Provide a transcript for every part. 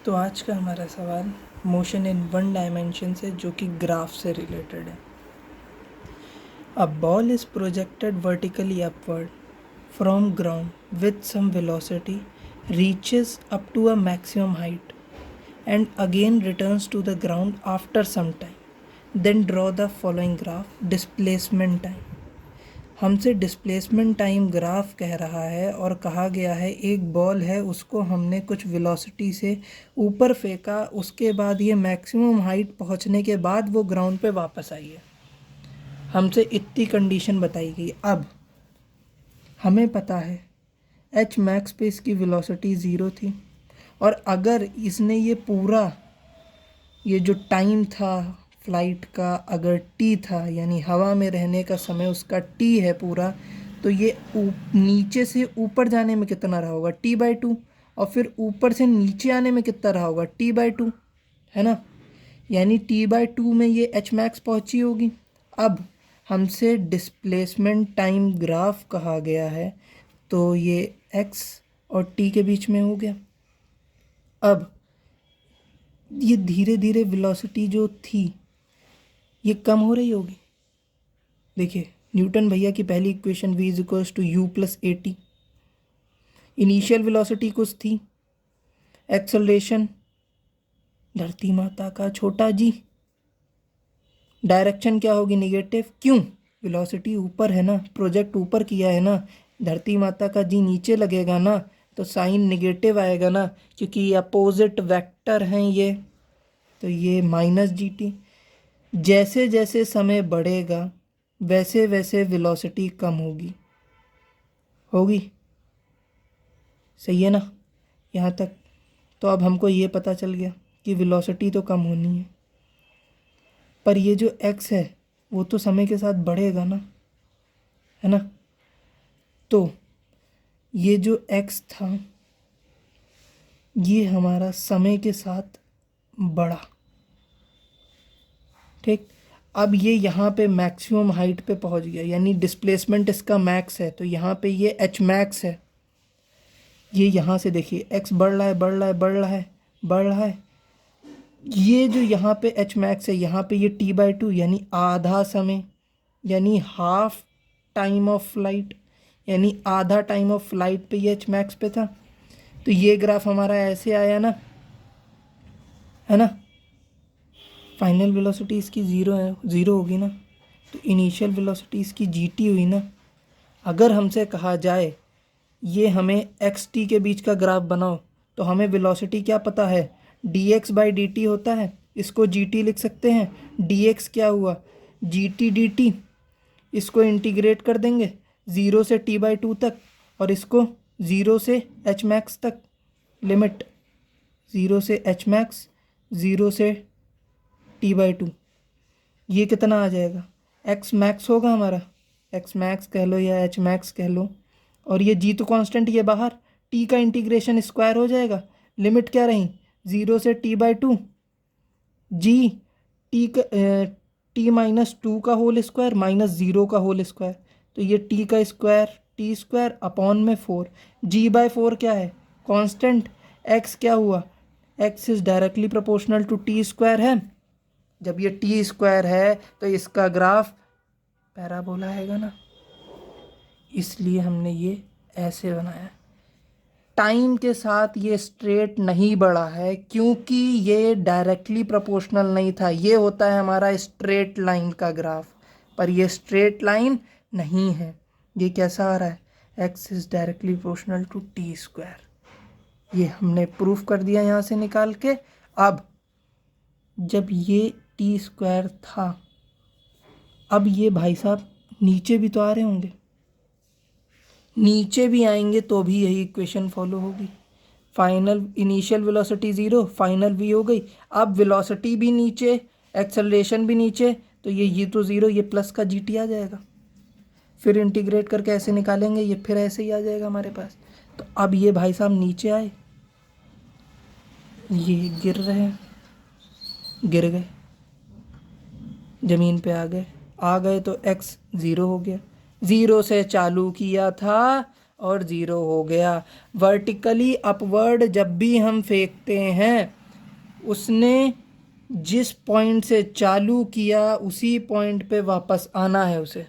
तो आज का हमारा सवाल मोशन इन वन डायमेंशन से, जो कि ग्राफ से रिलेटेड है। A ball is projected vertically upward from ground with some velocity, reaches up to a maximum height and again returns to the ground after some time. Then draw the following graph. Displacement time. हमसे displacement time graph कह रहा है और कहा गया है एक ball है, उसको हमने कुछ वेलोसिटी से ऊपर फेंका, उसके बाद ये मैक्सिमम हाइट पहुंचने के बाद वो ग्राउंड पे वापस आई है। हमसे इतनी कंडीशन बताई गई। अब हमें पता है एच मैक्स पे इसकी वेलोसिटी ज़ीरो थी, और अगर इसने ये पूरा ये जो टाइम था फ्लाइट का, अगर टी था यानी हवा में रहने का समय उसका टी है पूरा, तो ये नीचे से ऊपर जाने में कितना रहा होगा, t/2, और फिर ऊपर से नीचे आने में कितना रहा होगा, t/2, है ना। यानी t/2 में ये एच मैक्स पहुँची होगी। अब हमसे डिस्प्लेसमेंट टाइम ग्राफ कहा गया है, तो ये x और t के बीच में हो गया। अब ये धीरे धीरे वेलोसिटी जो थी ये कम हो रही होगी। देखिए न्यूटन भैया की पहली equation v is equals to u plus a t. Initial velocity कुछ थी, एक्सेलरेशन धरती माता का छोटा जी, डायरेक्शन क्या होगी, निगेटिव। क्यों, वेलोसिटी ऊपर है ना, प्रोजेक्ट ऊपर किया है ना, धरती माता का जी नीचे लगेगा ना, तो साइन निगेटिव आएगा ना, क्योंकि अपोजिट वेक्टर हैं ये, तो ये माइनस जी टी। जैसे जैसे समय बढ़ेगा वैसे वैसे वेलोसिटी कम होगी होगी सही है ना यहाँ तक। तो अब हमको ये पता चल गया कि वेलोसिटी तो कम होनी है, पर ये जो x है वो तो समय के साथ बढ़ेगा ना, है ना। तो ये जो x था ये हमारा समय के साथ बढ़ा, ठीक। अब ये यहाँ पे मैक्सिमम हाइट पे पहुँच गया, यानी डिस्प्लेसमेंट इसका मैक्स है, तो यहाँ पे ये एच मैक्स है। ये यहाँ से देखिए x बढ़ रहा है बढ़ रहा है बढ़ रहा है बढ़ रहा है। ये जो यहाँ पे एच मैक्स है, यहाँ पे ये t/2 यानी आधा समय, यानी हाफ टाइम ऑफ फ्लाइट, यानी आधा टाइम ऑफ फ्लाइट पे ये एच मैक्स पे था। तो ये ग्राफ हमारा ऐसे आया ना, है ना। फाइनल वेलोसिटी इसकी ज़ीरो है, ज़ीरो होगी ना, तो इनिशियल वेलोसिटी इसकी जीटी हुई ना। अगर हमसे कहा जाए ये हमें एक्स टी के बीच का ग्राफ बनाओ, तो हमें वेलोसिटी क्या पता है, dx/dt होता है, इसको gt लिख सकते हैं। dx क्या हुआ, gt/dt, इसको इंटीग्रेट कर देंगे 0 से t/2 तक, और इसको 0 से एच मैक्स तक, लिमिट 0 से एच मैक्स 0 से t/2। ये कितना आ जाएगा, एक्स मैक्स होगा हमारा, एक्स मैक्स कह लो या एच मैक्स कह लो, और ये जी तो कांस्टेंट, ये बाहर, टी का इंटीग्रेशन स्क्वायर हो जाएगा। लिमिट क्या रही, 0 से t/2, जी टी का t-2 का होल स्क्वायर माइनस 0 का होल स्क्वायर, तो ये टी का स्क्वायर, टी स्क्वायर अपॉन में 4, g/4 क्या है, कांस्टेंट। एक्स क्या हुआ, x is directly proportional to t square है। जब ये टी स्क्वायर है तो इसका ग्राफ पैराबोला आएगा ना, इसलिए हमने ये ऐसे बनाया। टाइम के साथ ये स्ट्रेट नहीं बढ़ा है क्योंकि ये डायरेक्टली प्रोपोर्शनल नहीं था। ये होता है हमारा स्ट्रेट लाइन का ग्राफ, पर ये स्ट्रेट लाइन नहीं है। ये कैसा आ रहा है, x is directly proportional to t square. ये हमने प्रूफ कर दिया यहाँ से निकाल के। अब जब ये टी स्क्वायर था, अब ये भाई साहब नीचे भी तो आ रहे होंगे, नीचे भी आएंगे तो भी यही इक्वेशन फॉलो होगी। Final initial velocity zero, final भी हो गई। अब वेलोसिटी भी नीचे, एक्सेलरेशन भी नीचे, तो ये तो ज़ीरो, ये प्लस का जीटी आ जाएगा। फिर इंटीग्रेट करके ऐसे निकालेंगे, ये फिर ऐसे ही आ जाएगा हमारे पास। तो अब ये भाई साहब नीचे आए, ये गिर रहे हैं, गिर गए, ज़मीन पे आ गए तो x ज़ीरो हो गया। ज़ीरो से चालू किया था और 0 हो गया। वर्टिकली अपवर्ड जब भी हम फेंकते हैं, उसने जिस पॉइंट से चालू किया उसी पॉइंट पे वापस आना है उसे।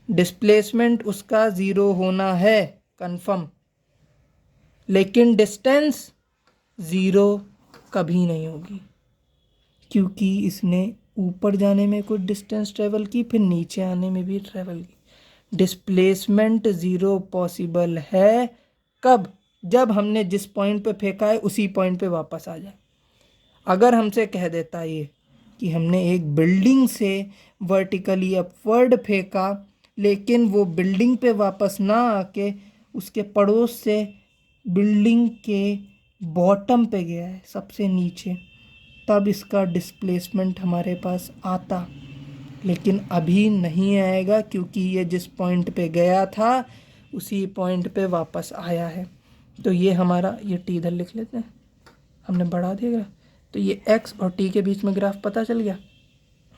डिस्प्लेसमेंट उसका 0 होना है कंफर्म, लेकिन डिस्टेंस 0 कभी नहीं होगी, क्योंकि इसने ऊपर जाने में कुछ डिस्टेंस ट्रेवल की, फिर नीचे आने में भी ट्रेवल की। डिस्प्लेसमेंट 0 पॉसिबल है कब? जब हमने जिस पॉइंट पे फेंका है उसी पॉइंट पे वापस आ जाए। अगर हमसे कह देता ये कि हमने एक बिल्डिंग से वर्टिकली अपवर्ड फेंका, लेकिन वो बिल्डिंग पे वापस ना आके उसके पड़ोस से बिल्डिंग के बॉटम पे गया है, सबसे नीचे, तब इसका डिस्प्लेसमेंट हमारे पास आता। लेकिन अभी नहीं आएगा, क्योंकि ये जिस पॉइंट पे गया था उसी पॉइंट पे वापस आया है। तो ये हमारा, ये टी इधर लिख लेते हैं, हमने बढ़ा दिया ग्राफ। तो ये एक्स और टी के बीच में ग्राफ पता चल गया।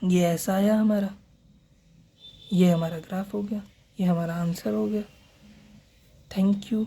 ये ऐसा आया हमारा, ये हमारा ग्राफ हो गया, ये हमारा आंसर हो गया। Thank you.